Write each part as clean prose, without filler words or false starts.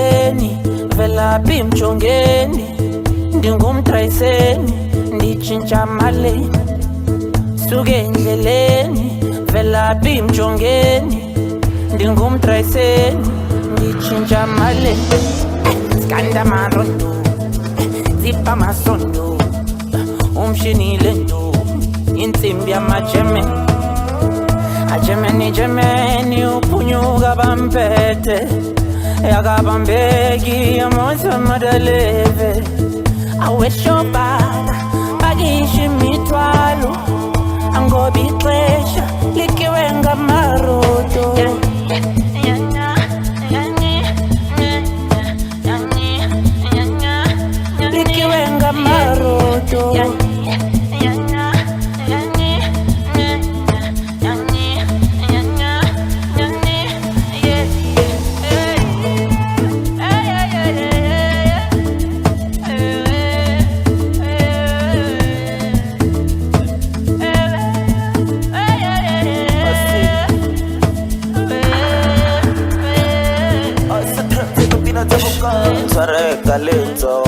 endleleni velaphi mjongeni ndingumdrayiseni nditshintsha mali suke endleleni velaphi mjongeni ndingumdrayiseni nditshintsha mali skanda marondo zipha masondo umshini lento insimbi yamajemeni ajemeni uphunyuka bamphethe yakabambeki amosa madaleve aweshobala bakisha imithwalo angoba ixesha likiwe ngamarodo likiwe ngamarodo Calento,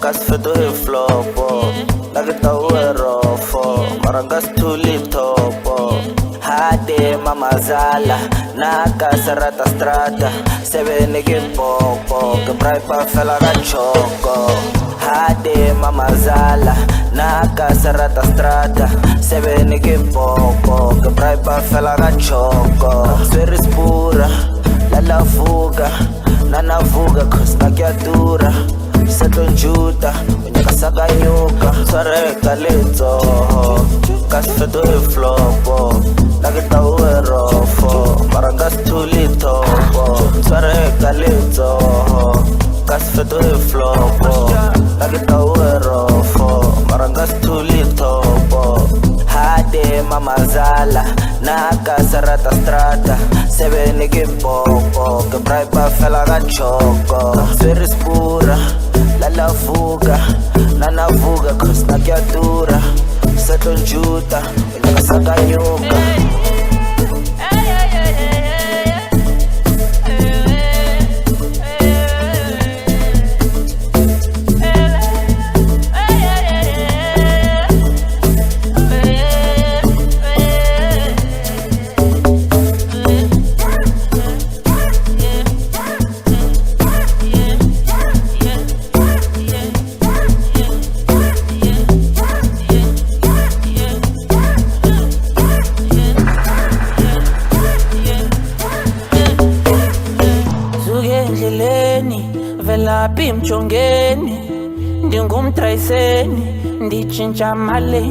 Casfedo e flopo, la che rofo, Marangas tulitopo, Hade mamazala, Naka sarata strata, Sevene che poco, che brai pa fela da choco, Hade mamazala, Naka sarata strata, Sevene che poco, che brai pa fela da choco, Sferis pura, la fuga. Nana vuga cause nakiatura setonjuta unyaka sakanyuka sareka leto kasfedo e flopo nakita uwe rofo marangas tulitopo sareka leto kasfedo e flopo nakita uwe rofo marangas tulitopo hade mamazala naka sarata strata sevene che poco che brai pa fela da choco Sferis pura la fuga nana vuga cause nakiatura setonjuta unyaka sakanyuka velaphi mjongeni ndingumdrayiseni nditshintsha mali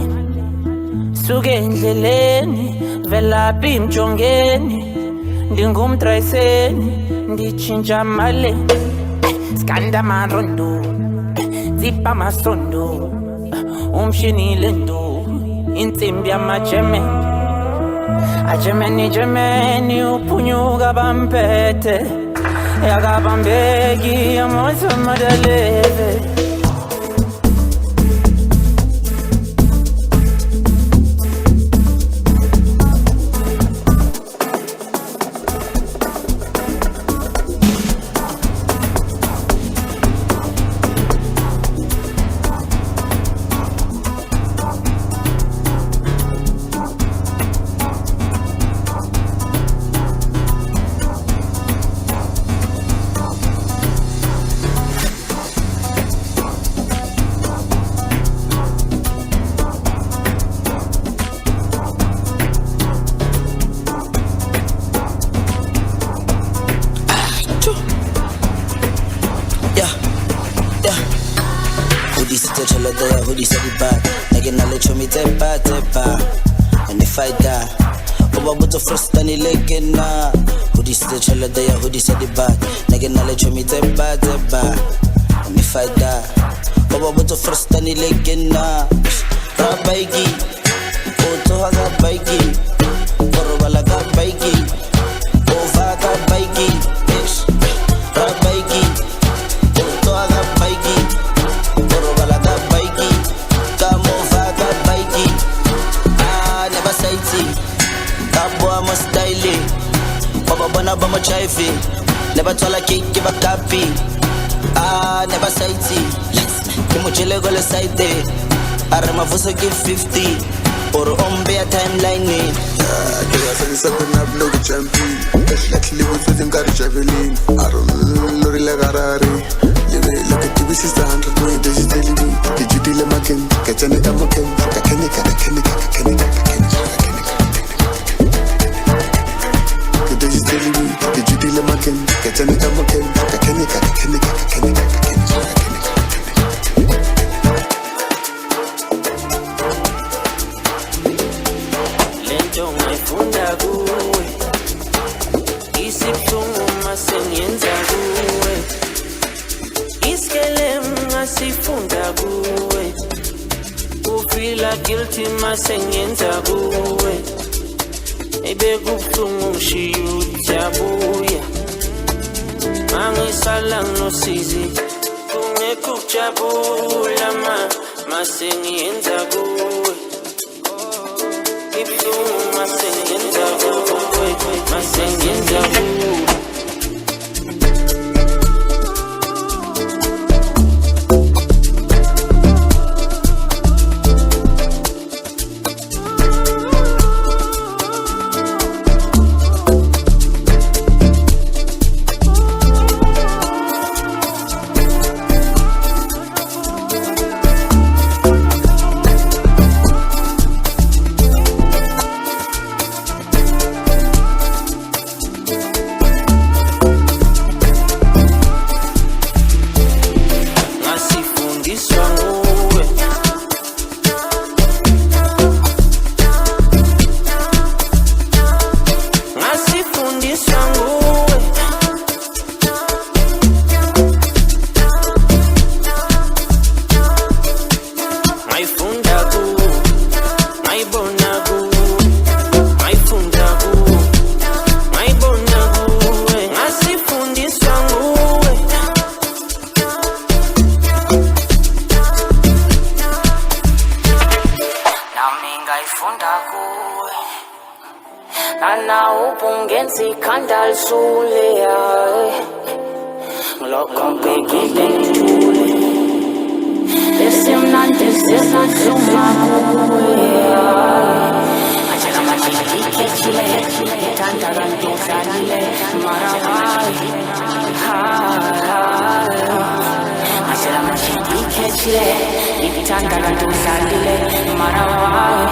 suke endleleni velaphi mjongeni ndingumdrayiseni nditshintsha mali skanda marondo zipha masondo umshini lento insimbi yamajemeni ajemeni uphunyuka bamphethe yakabambeki amosa madaleve Hoodie said it back, nigga na let me tepa. And if I die, Oba buto first tani leke na. Hoodie said chala daya, hoodie said it back, nigga na let me tepa. And if I die, Oba buto first tani leke na. Rabaiki, Oto haga baiki, Korobala ga baiki, Ova ga baiki, Rabaiki, Oto haga baiki. Baba bona bama chaifi, never told a cake, give a copy. Ah, never sight it. Kimuchele go le side. Aramavuso give 50. Or on bear timeline. Nigga said up no champion. Lately with him got a javelin. I don't know like Harari. Look at TV sister 100 million. This is telling me. Did you deal a makin? Catch a nigga makin. This is telling me. Did you deal a makin? Catch a nigga makin. Lento ngayifunda kuwe, isibuhlungu masengiyenza kuwe, isikelemu ngasifunda kuwe, ufila guilty masengiyenza kuwe, ebekubuhlungu ngishiya ujabuya, mangisala nginosizi, kungekho ukujabula masengiyenza kuwe. Ana upungenzi kandal sule lokompekile ntule lesimnandi sesatsumakuwe achela machiki kechile tandara ntozalile marawai achela machiki kechile tandara ntozalile marawai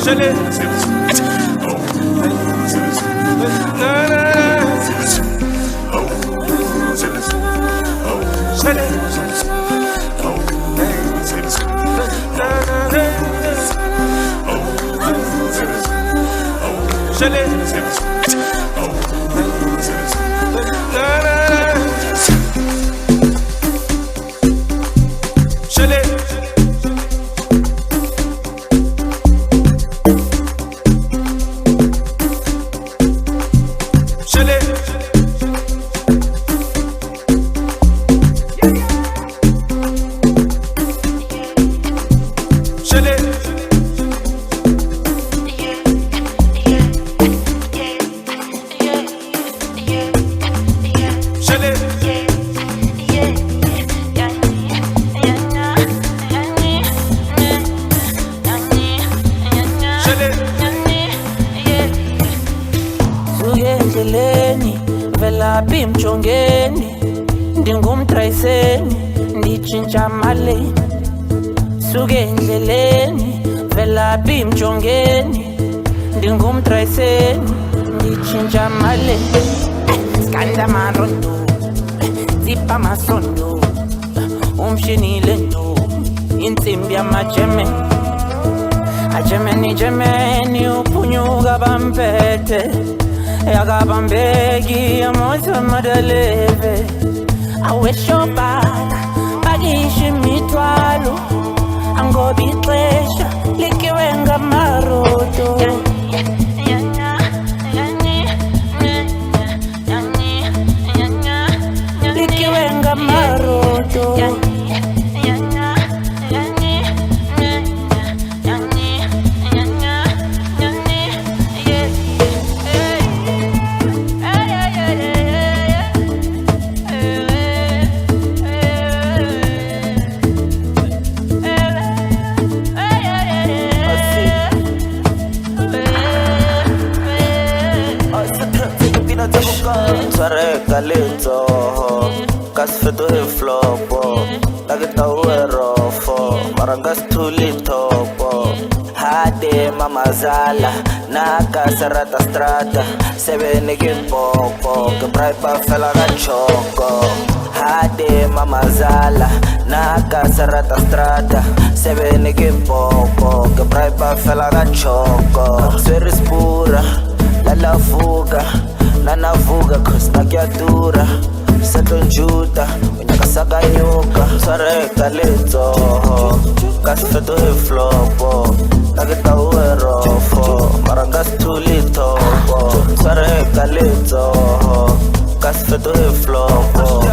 Shut it. vela bimjongeni ndingumdrayiseni nditshintsha mali suke endleleni vela bimjongeni ndingumdrayiseni nditshintsha mali skanda marondo zipha masondo umshini lento insimbi yamajemeni ajemeni uphunyuka bampethe yakabambeki amoto madaleve aweshobala bakisha imithwalo angoba ixesha likiwe ngamarodo likiwe ngamarodo Letso kasfeto he flopo lagita uerofo marangas tulitopo hade mamazala naka sarata strata sebene kimpopo ke braipa fela gachoko hade mamazala naka sarata strata sebene kimpopo ke braipa fela gachoko seris pura la fuga Nana fuga cause nakiatura Setonjuta Unyaka saganyuka Sareka leto Kasfeto he flopo Nagita uerofo Marangas tulitopo Sareka leto Kasfeto he flopo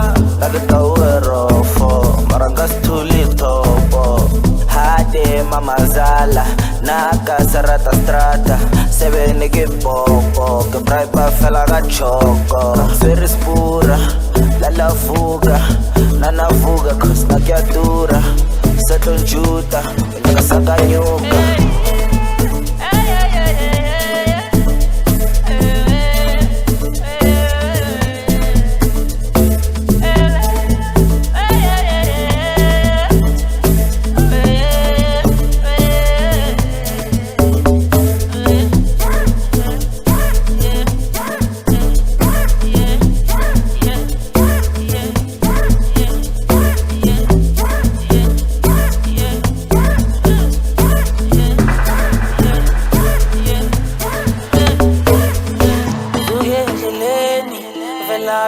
Nagita uerofo Marangas tulitopo Hade mamazala Naka sarata strata Sebene kimpopo Ke braipa fela gachoko Seris pura Lala fuga Nana fuga cause nakiatura Setonjuta Unyaka saganyuka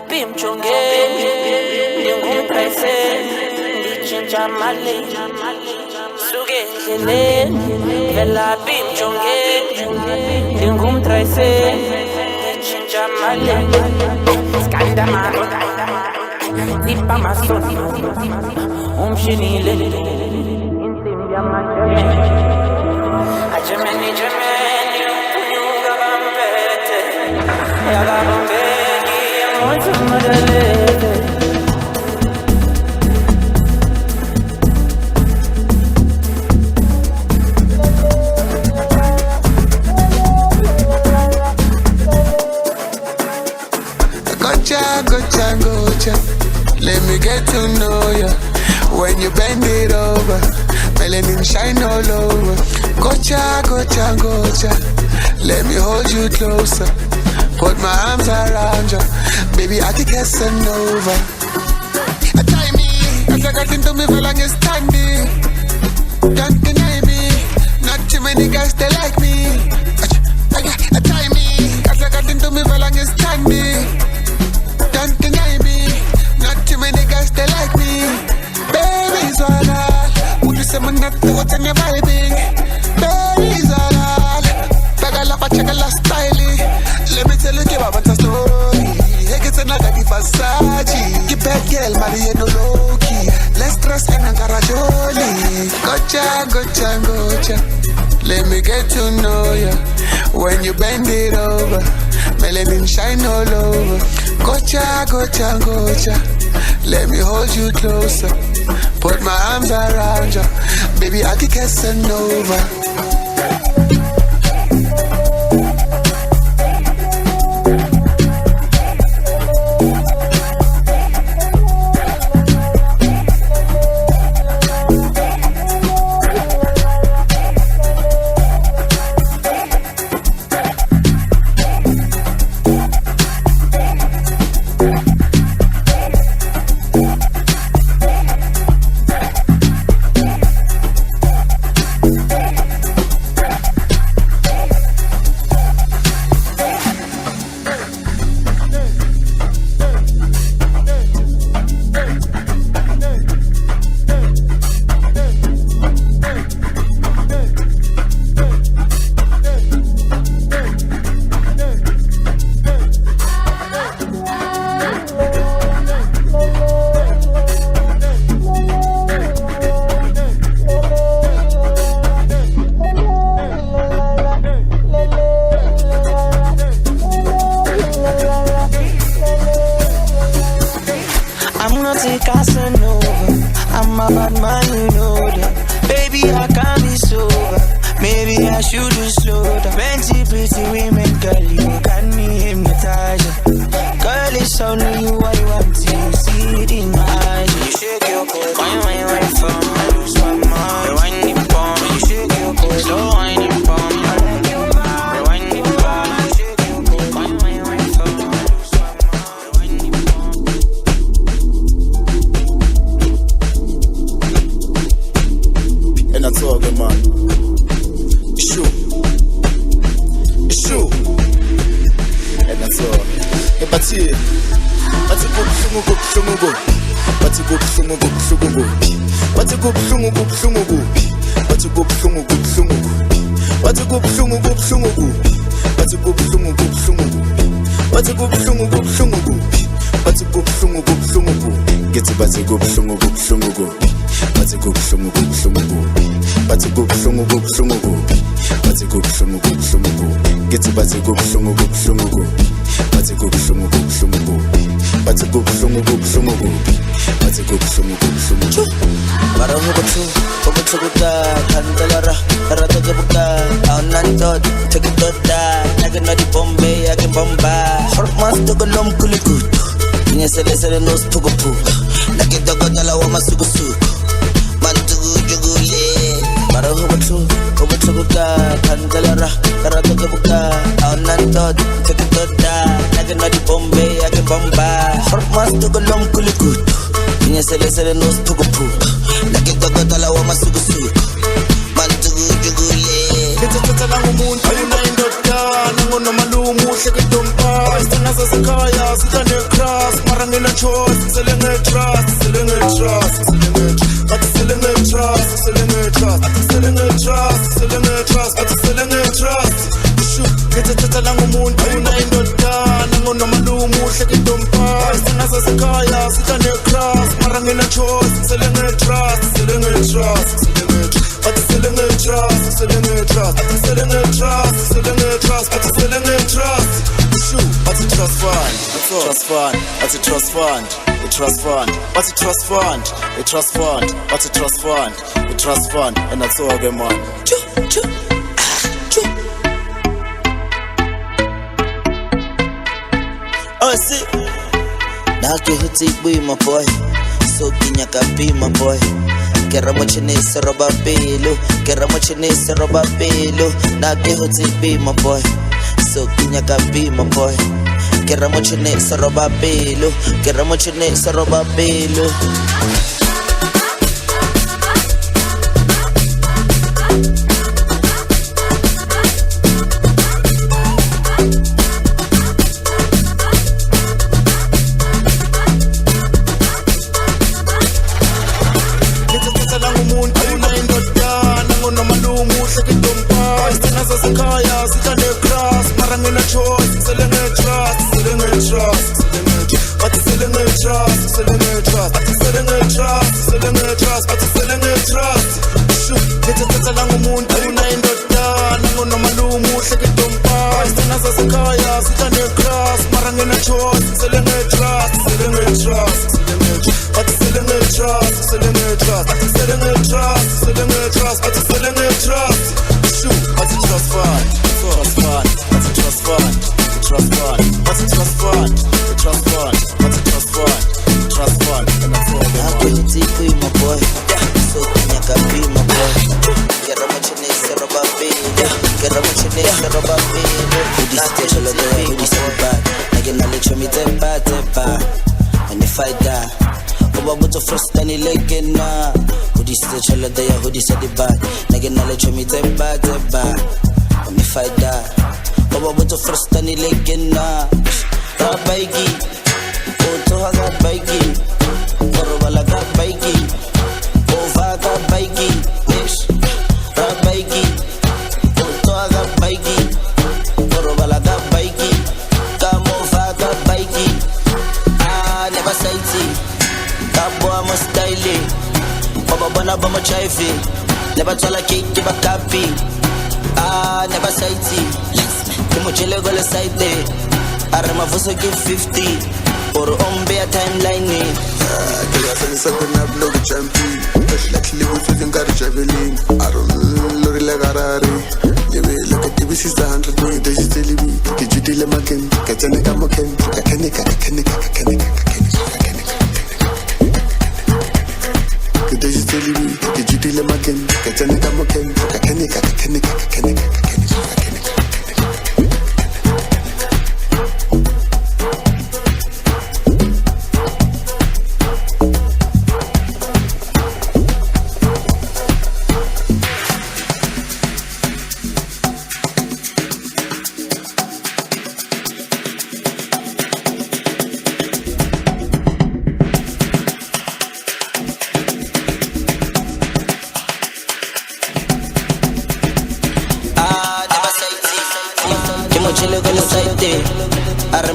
bimjongeni ndingumdrayiseni nditshintsha mali suke endleleni vela bimjongeni ndingumdrayiseni nditshintsha mali skanda maroda zipha masondo umshini lento insimbi yamajemeni ajemeni uphunyuka bampethe yakabambeki amoto madaleve Gocha, let me get to know ya. When you bend it over, melanin shine all over. Gocha, let me hold you closer. Put my arms around you, baby, I think it's over. Tie me, as I got into me for longest standing. Don't deny me, not too many guys they like me. Tie me, as I got into me for longest standing. Don't deny me, not too many guys they like me. Baby, Zara, would you say I'm not what's in your vibing? Baby, Zara, Bagala, check a last styling. Let me tell you about a story. Hey, get another Versace. You bad girl, marry no low key. Let's dress in a garajoli. Gocha, let me get to know ya. When you bend it over, melanin shine all over. Gocha, let me hold you closer. Put my arms around you, baby, I think it's over. naughty Casanova. I'm a bad man, you know that. Baby, I can't be sober. Maybe I should just slow down. Plenty pretty women, girl, you got me hypnotized. Girl, it's only you I want to see it in my eyes. You shake your core, wine for me, I lose my mind. Rewind it for me, you shake your core, slow wine it for me, I like your vibe. Rewind it for me, you shake your core, wine for me, I lose my mind. Rewind it for me. And that's all good, man. It's true. And that's all. But here, but you go, but you go, but you go, but you go, Sele nos pugo pugo Nake togo dala wa masugu sugu Mantugu jugule Mara huba chuguka Kandalara Karata jabuka Aunanto Teki toda Nake nadi bombe Yake bomba Hormas togo lom kulikut Sele nos pugo pugo Nake togo dala wa masugu sugu Mantugu jugule Kete tata langu muntu Ayuna indota Nango no malumu Shake dompa Istina sa sakaya Sitane cross Marangina choice Selling a trust But selling a trust Shoot Kete tata langu muntu Ayuna indota Nango no malumu Shake dompa Istina sa sakaya Sitane cross Marangina choice Selling a trust But selling a trust Shoot, but a trust fund. Trust fund, but a trust fund. A trust fund, but a trust fund. A trust fund, but a trust fund. A trust fund, and that's all good, man. Oh, see. Naki huti bui my boy. So kinyaka be my boy. Kera mochinese roba pelo. Naki huti be my boy. So kinyaka be my boy. Kera mochinese roba pelo. Never tell a cake, give a copy. Never sight it. Kimuchele go le side. Arama fuso give 50. Or ombe a timeline. ngisabena bloke champion ehlakhle ukuthi ngari javelin lori la garare yebe like this is the 100 way they just tell me dijitile maken katsene ka maken kakenika they just tell me dijitile maken katsene ka maken kakenika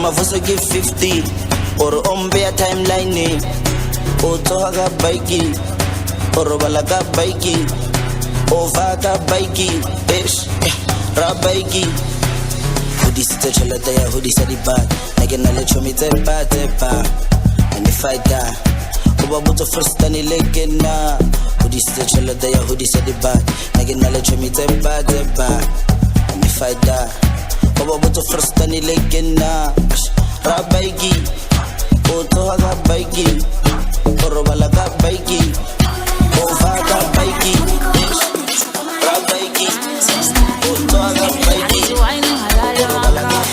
Mavuso give 50 or ombe a timeline o toga bike or balaga bike o vaga bike ish ra bike hudi sita chala daya hudi sadi bad nagena le chomi tepa and if I die oba buto first tani legena hudi sita chala daya hudi sadi bad nagena le chomi tepa and if I die oba buto first tani legena rabaigi oto haga baigi orobala ga baigi ovaga baigi rabaigi oto haga baigi orobala ga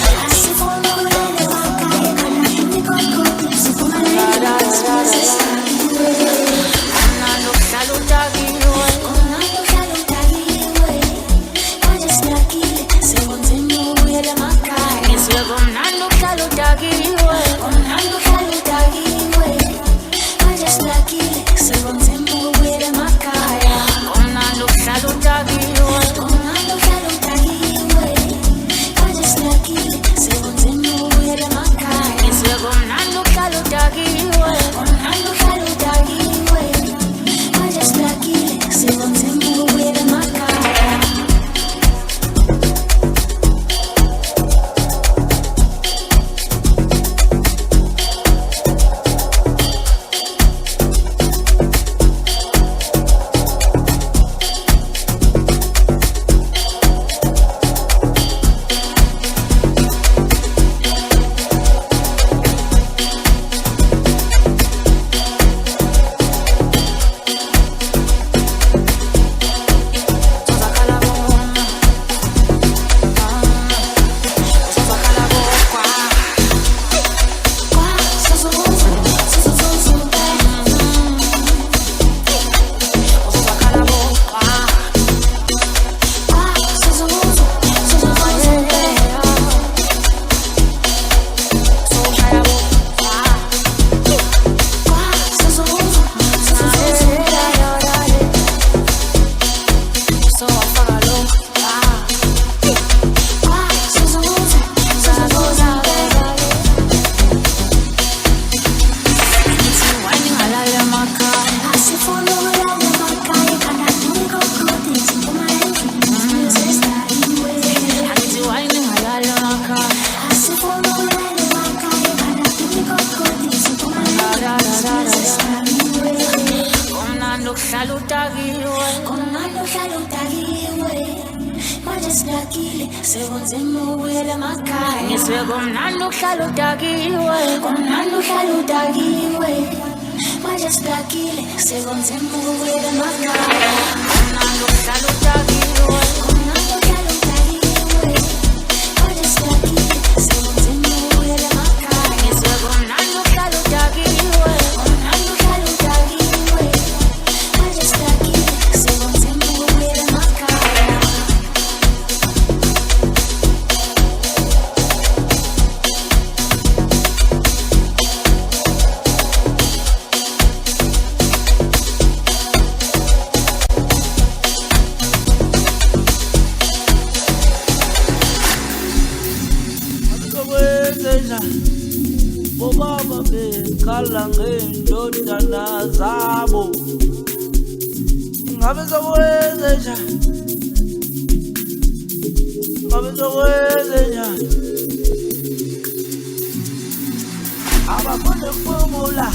Abafuna formula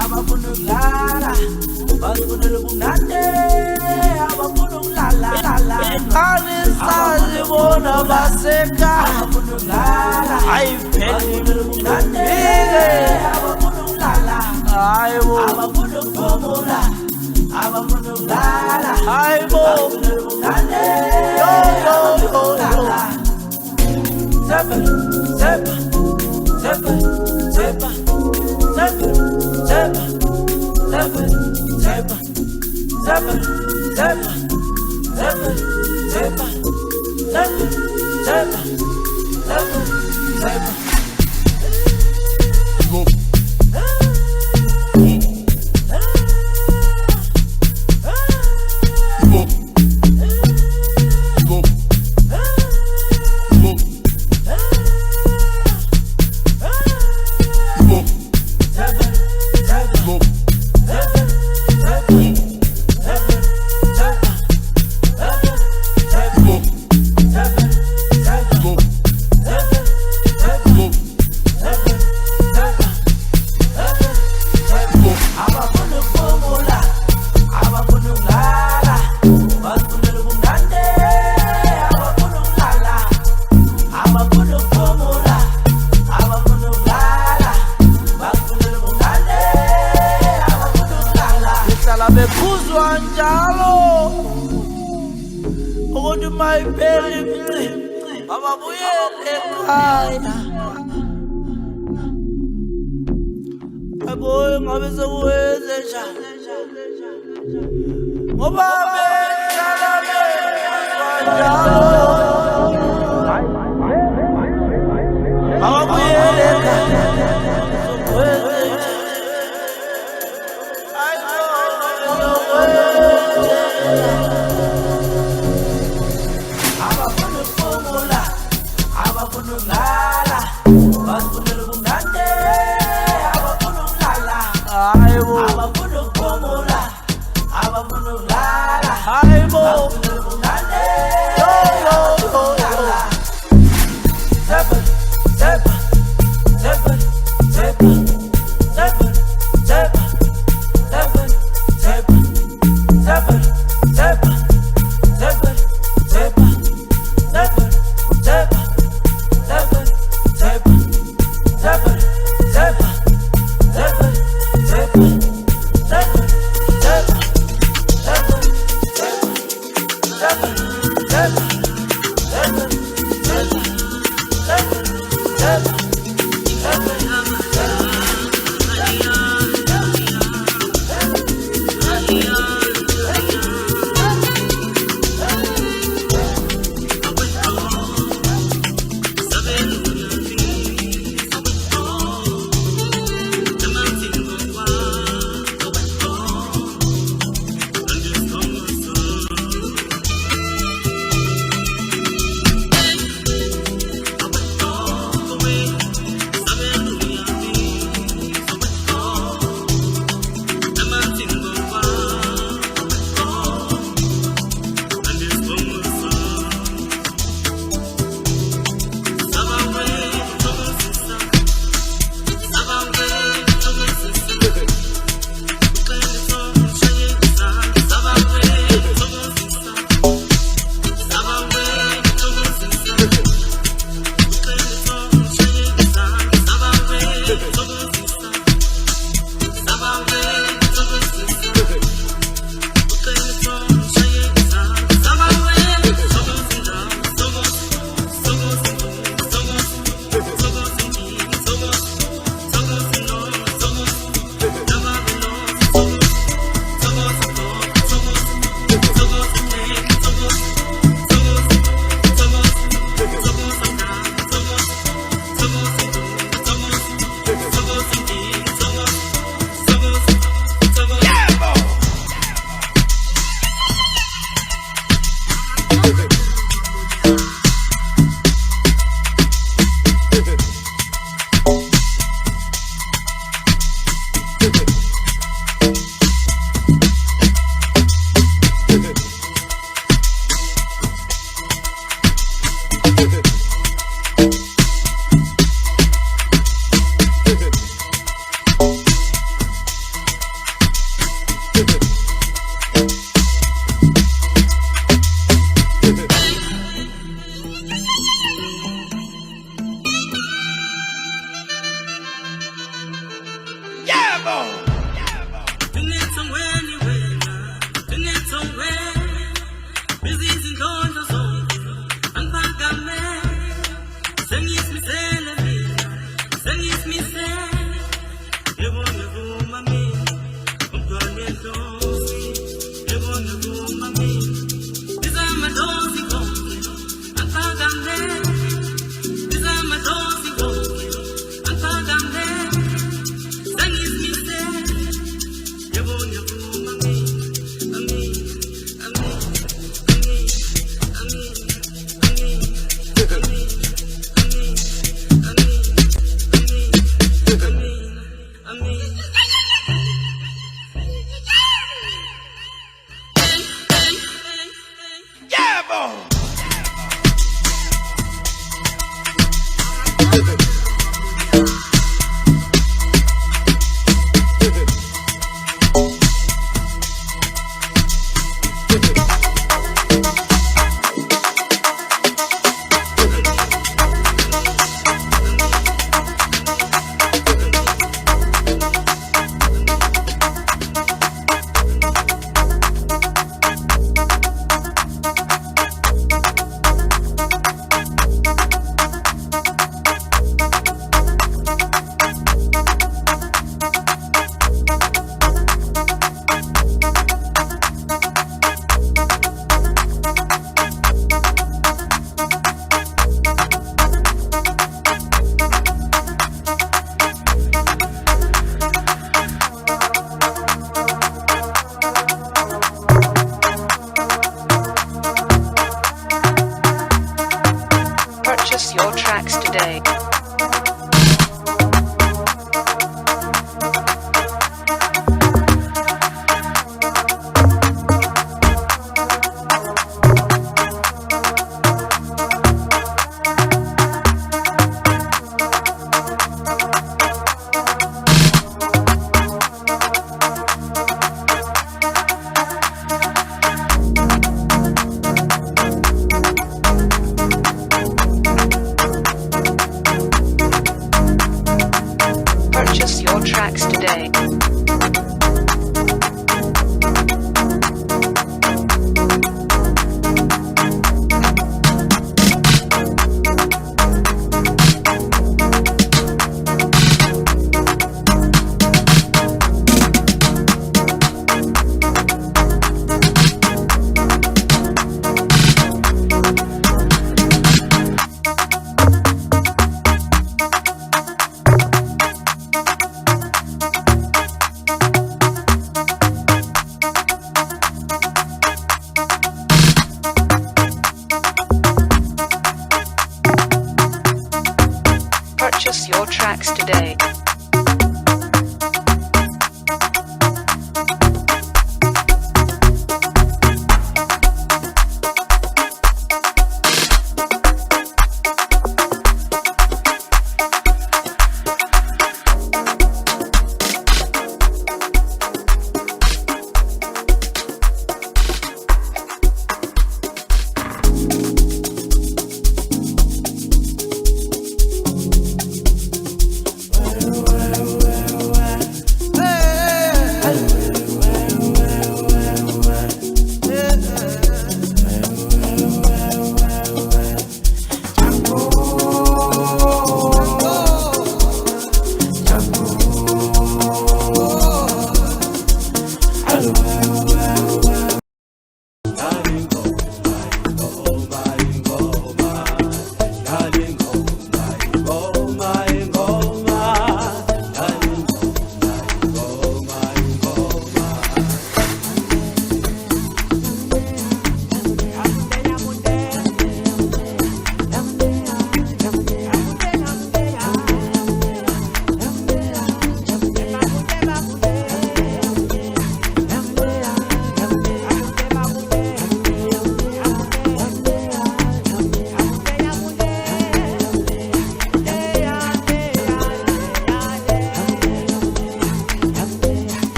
abafuna ukulala bazifunela ubumnandi abafuna ukulala anisazi bona baseka abafuna ukulala ayiphele ubumnandi abafuna ukulala hayibo abafuna ukuphumula abafuna ukulala hayibo ubumnandi yo Zepa, zepa, zepa, zepa, zepa, zepa, zepa, zepa, zepa, zepa, zepa, zepa, zepa, zepa, zepa. Bekuzwa njalo ukuthi mayiphela imicimbi ababuyele ekhaya aboye ngabe sekuwenze njani ngoba behlala bekuzwa njalo ababuyele ekhaya abafuna ukuphumula abafuna ukulala bazifunela ubumnandi abafuna ukulala hayibo abafuna ukuphumula abafuna ukulala hayibo bazifunela ubumnandi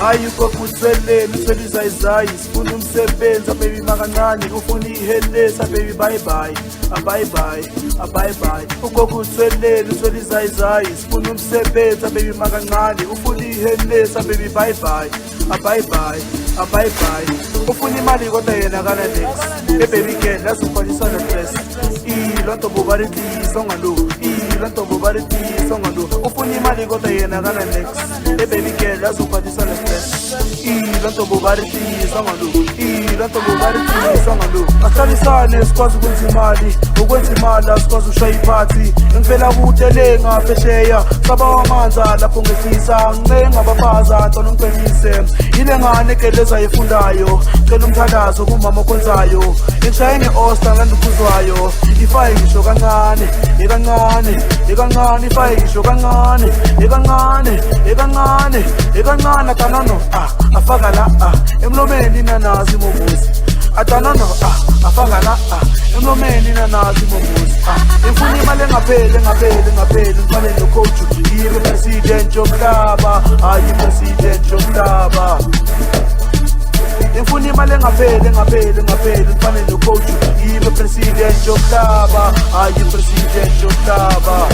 ayikho kutseleni utselizayizayi sifuna umsebenzi ababy makancane ufuna ihelesa baby bye bye bye bye bye bye ukokutseleni utselizayizayi sifuna umsebenzi ababy makancane ufuna ihelesa baby bye bye bye bye bye bye ufuna imali kodwa yena kana next baby girl lazufanyisa no dress ilonto bobaritisa ngalo ilonto bobaritisa ngalo ufuna imali kodwa yena kana next baby girl lazufanyisa no dress ilonto bobaritisa ngalo ilonto bobaritisa ngalo ahlalisane sikwazi ukwenza imali asikwazi ushaya iphathi ngivela kude le ngaphesheya saba wamanza lapho ngefisa ncenga abafaza ntona ngicebise ile ngane geleza ifundayo cela umthandazo kumama okwenzayo engishayeni osta ngandiphuzwayo ifaye ngisho kancane ekancane ekancane ifaye ngisho kancane ekancane ekancane ekancane atanono afaka la emlomeni nanazi momuzi atanono afaka la emlomeni nanazi momuzi ngifuna imali engapheli ngifane nocoach yibe president yomhlaba hayi president yomhlaba ngifuna imali engapheli ngifane nocoach yibe president yomhlaba hayi president yomhlaba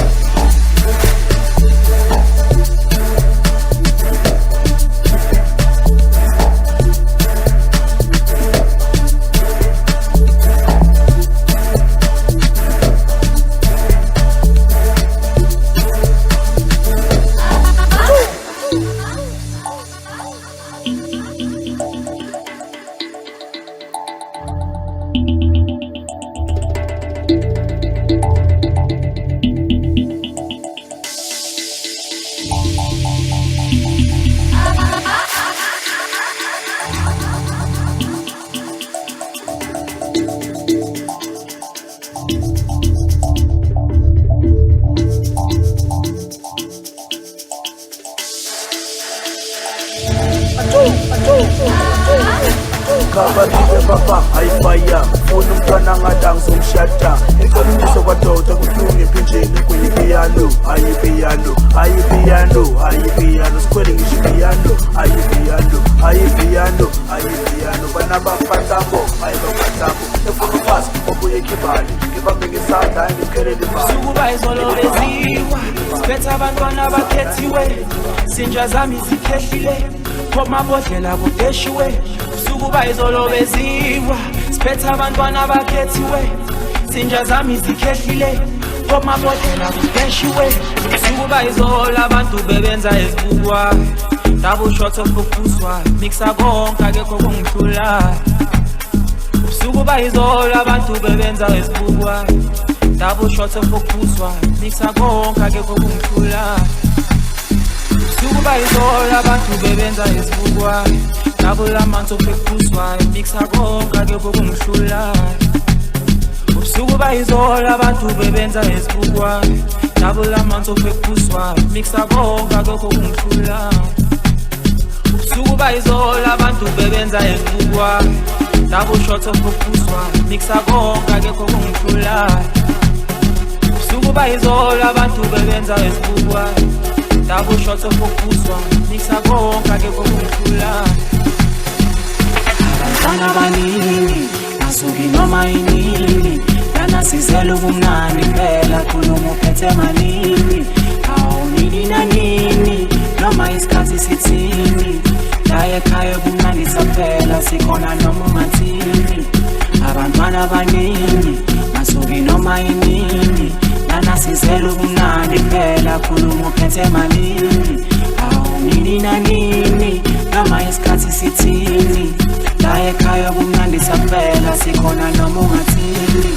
Papa, ayifaya ufuna umntwana ngadang somshata iqiniso kwadoda kuhlungu emphinjeni kuyipiyano ayipiyano sikhwele ngisho ipiyano ayipiyano bana bafatambo ayibafatambo efuna uphasi obuye kibali ngibambe ngesandla ngikhelele imali sukuba izolo beziwa siphethe abantwana abakhethiwe sinja zami zikhehlile komabodlela kudeshiwe sukuba izolo beziwa siphethe abantwana abakhethiwe sinja zami zikhehlile komabodlela kudeshiwe sukuba izolo abantu bebenza ezibukwa double shots of focuswa mixa konke akekho kongihlula sukuba izolo abantu bebenza ezibukwa double shots of focuswa mixa konke akekho kongihlula sukuba izolo abantu bebenza ezibukwa double amount of focuswa mixa konke akekho kongihlula sukuba izolo abantu bebenza ezibukwa double amount of focuswa mixa konke akekho kongihlula sukuba izolo abantu bebenza ezibukwa double shots of kupuswa mixa konke akekho kungihlulayo sukuba izola abantu bebenza esibukwayo double shots of kupuswa mixa konke akekho kungihlulayo abantwana abaningi asuki noma inini yanasizela ubumnandi phela khuluma uphethe maningi awunini nanini noma isikhathi sithini la ekhaya kumnandi saphela sikhona noma ungathini abantwana abaningi asuki noma inini yanasizela ubumnandi phela khuluma uphethe maningi awunini nanini noma isikhathi sithini la ekhaya kumnandi saphela sikhona noma ungathini